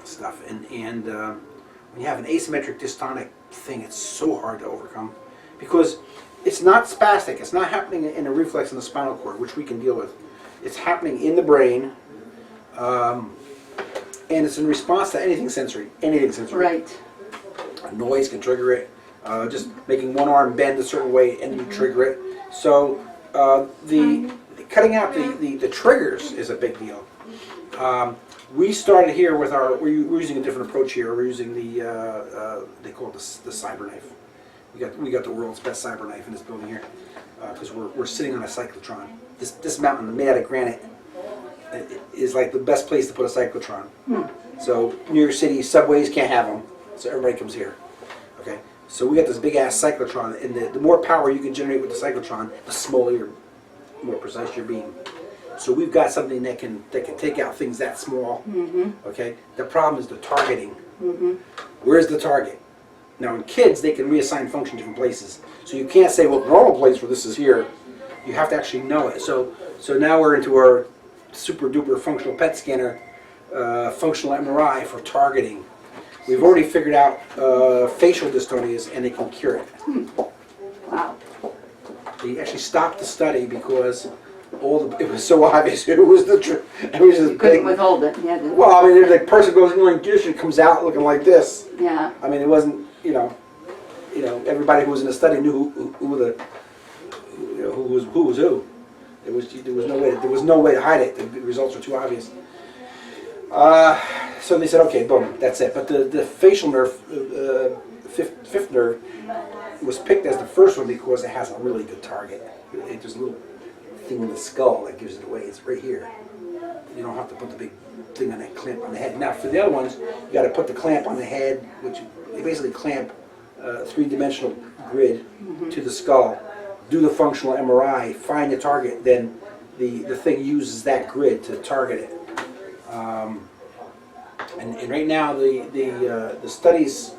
stuff. And when you have an asymmetric dystonic thing, it's so hard to overcome because it's not spastic. It's not happening in a reflex in the spinal cord, which we can deal with. It's happening in the brain, and it's in response to anything sensory. Anything sensory. Right. A noise can trigger it. Just making one arm bend a certain way and you trigger it. So cutting out the triggers is a big deal. We started here with we're using a different approach here. We're using they call it the cyber knife. We got the world's best cyber knife in this building here because we're sitting on a cyclotron. This mountain made out of granite is like the best place to put a cyclotron. So New York City subways can't have them, so everybody comes here. Okay, so we got this big ass cyclotron, and the more power you can generate with the cyclotron, the smaller, more precise your beam. So we've got something that can take out things that small. Okay, the problem is the targeting. Where's the target? Now in kids, they can reassign function to different places. So you can't say, well, the normal place for this is here. You have to actually know it. So now we're into our super duper functional PET scanner, functional MRI for targeting. We've already figured out facial dystonias, and they can cure it. Wow. They actually stopped the study because it was so obvious. It was just You couldn't withhold it. You had to, well, I mean, the person goes in and condition comes out looking like this. yeah. I mean, it wasn't, everybody who was in the study knew who was who. There was no way to hide it. The results were too obvious. So they said, okay, boom, that's it. But the facial nerve, fifth nerve, was picked as the first one because it has a really good target. There's a little thing in the skull that gives it away. It's right here. You don't have to put the big thing on that clamp on the head. Now for the other ones, you got to put the clamp on the head, which they basically clamp a three-dimensional grid to the skull. Do the functional MRI, find the target, then the thing uses that grid to target it. And right now the studies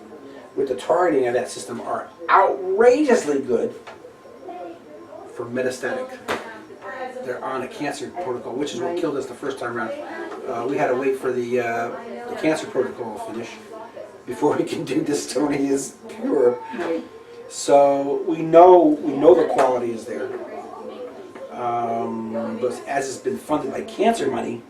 with the targeting of that system are outrageously good for metastatic. They're on a cancer protocol, which is what killed us the first time around. We had to wait for the cancer protocol to finish before we can do Dystonia's pure. So we know the quality is there. But as it's been funded by cancer money,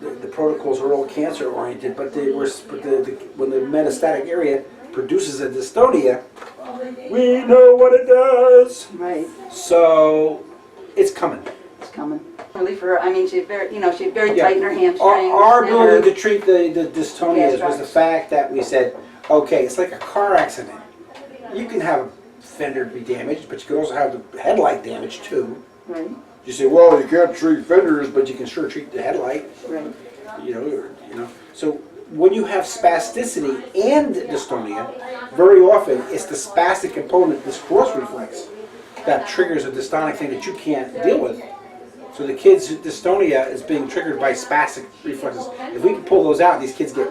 the protocols are all cancer oriented. But when the metastatic area produces a dystonia, we know what it does. Right. So it's coming. It's coming. Really, for her, I mean, she's very, she's very tight in her hamstrings. Our ability to treat the dystonias was the fact that we said, okay, it's like a car accident. You can have a fender be damaged, but you can also have the headlight damage too. Right. You say, well, you can't treat fenders, but you can sure treat the headlight. Right. So when you have spasticity and dystonia, very often it's the spastic component, this cross reflex, that triggers a dystonic thing that you can't deal with. So the kids' dystonia is being triggered by spastic reflexes. If we can pull those out, these kids get,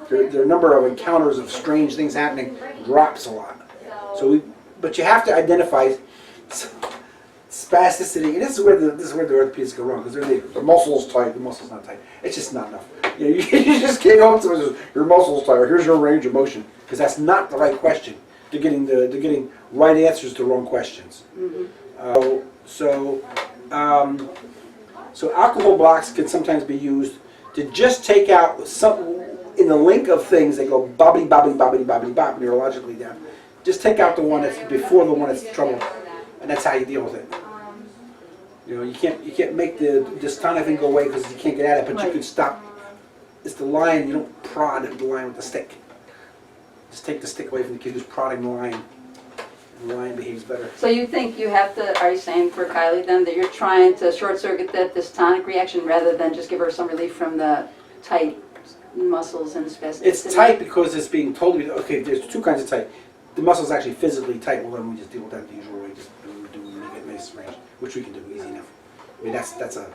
their number of encounters of strange things happening drops a lot. But you have to identify spasticity, and this is where the orthopedics go wrong, because the muscle's tight, the muscle's not tight. It's just not enough. You just can't go up to someone and say, your muscle's tight, or here's your range of motion, because that's not the right question. They're getting right answers to wrong questions. So alcohol blocks can sometimes be used to just take out some in the link of things that go bobbity bobbity bobbity bobbity bop neurologically down. Just take out the one that's before the one that's trouble, and that's how you deal with it. You can't make the dystonic thing go away because you can't get at it, but you can stop. It's the line. You don't prod the line with the stick. Just take the stick away from the kid who's prodding the line. And the line behaves better. So you think you have to, are you saying for Kylie then, that you're trying to short circuit that dystonic reaction rather than just give her some relief from the tight muscles and spasticity? It's tight because it's being told to be, okay, there's two kinds of tight. The muscle's actually physically tight, well then we just deal with that the usual way, just make it nice range, which we can do easy enough. I mean that's a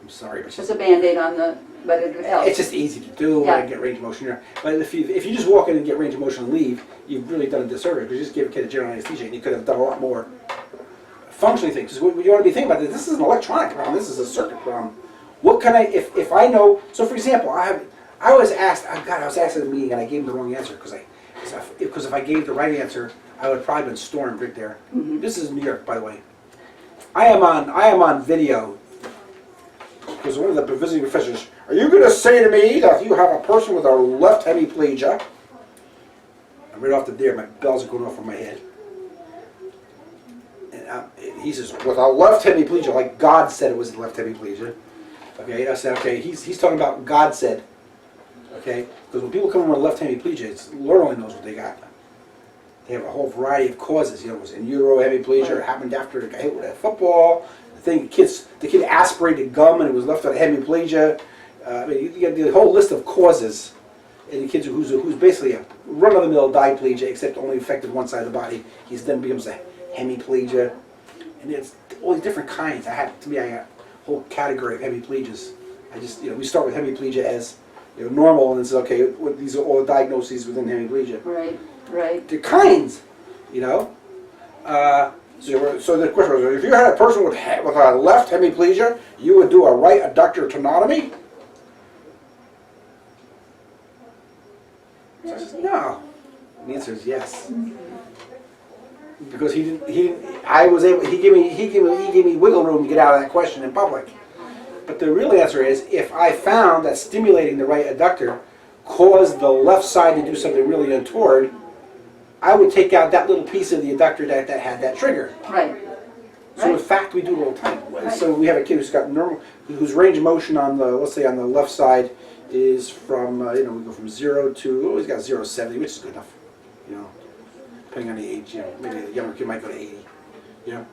I'm sorry, but it's a Band-Aid on the, but it helps. it's just easy to do and get range of motion here. But if you just walk in and get range of motion and leave, you've really done a disservice because you just gave a kid a general anesthesia and you could have done a lot more functioning thing. Because what you want to be thinking about this is an electronic problem. This is a circuit problem. What can I, if I know? So for example, I was asked. God, I was asked at a meeting and I gave the wrong answer because if I gave the right answer, I would have probably been stormed right there. Mm-hmm. This is New York, by the way. I am on video because one of the visiting professors. Are you going to say to me that if you have a person with a left hemiplegia? And right off the there, my bells are going off on my head. And he says, with a left hemiplegia, like God said it was a left hemiplegia. Okay, I said, okay, he's talking about God said. Okay, because when people come in with a left hemiplegia, Lord only knows what they got. They have a whole variety of causes. You know, it was in utero hemiplegia. It happened after the guy hit with a football. The kid aspirated gum and it was left with a hemiplegia. I mean, you get the whole list of causes. And the kid who's basically a run-of-the-mill diplegia, except only affected one side of the body. He then becomes a hemiplegia, and it's all these different kinds. I got a whole category of hemiplegias. We start with hemiplegia as normal, and it's okay. These are all the diagnoses within hemiplegia. Right. The kinds, So the question was, if you had a person with a left hemiplegia, you would do a right adductor tenotomy? So I said, no. And the answer is yes. Because he gave me wiggle room to get out of that question in public. But the real answer is, if I found that stimulating the right adductor caused the left side to do something really untoward, I would take out that little piece of the adductor that had that trigger. Right. So in fact, we do it all the time. Right. So we have a kid whose range of motion on the, let's say on the left side is from, we go from 0 to, he's got 0 to 70, which is good enough, depending on the age, maybe the younger kid might go to 80, at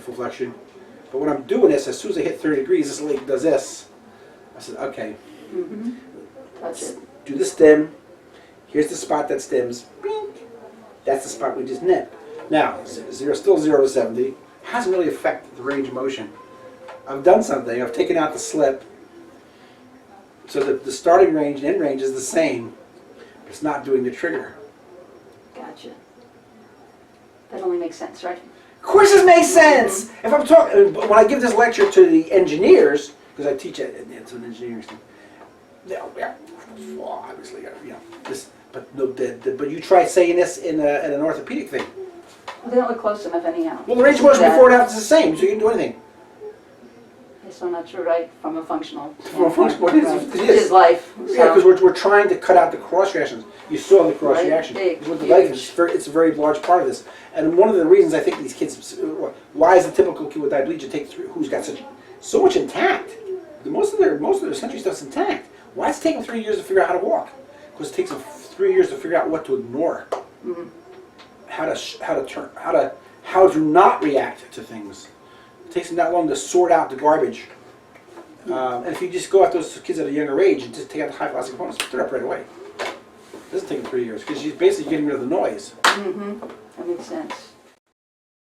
full flexion. But when I'm doing this, as soon as I hit 30 degrees, this leg does this. I said, okay, Touch it. do the stem, here's the spot that stems, bink. That's the spot we just nipped. Now, still 0 to 70, hasn't really affected the range of motion. I've done something, I've taken out the slip, so that the starting range and end range is the same, but it's not doing the trigger. Gotcha. That only makes sense, right? Of course it makes sense! If I'm talking, when I give this lecture to the engineers, because I teach it's an engineering thing, obviously, but you try saying this in an orthopedic thing. Well, they don't look close enough anyhow. Well, the range of motion before and after is the same, so you can do anything. So I'm not sure, right, from a functional From a functional, it is life. So. Yeah, because we're trying to cut out the cross reactions. You saw the cross reaction. Big, with the leg, it's a very large part of this. And one of the reasons I think these kids, why is the typical kid with diplegia who's got so much intact? Most of their sensory stuff's intact. Why is it taking 3 years to figure out how to walk? Because it takes them 3 years to figure out what to ignore, how to not react to things. It takes them that long to sort out the garbage. And if you just go at those kids at a younger age and just take out the high velocity components, they're up right away. It doesn't take them 3 years because you're basically getting rid of the noise. That makes sense.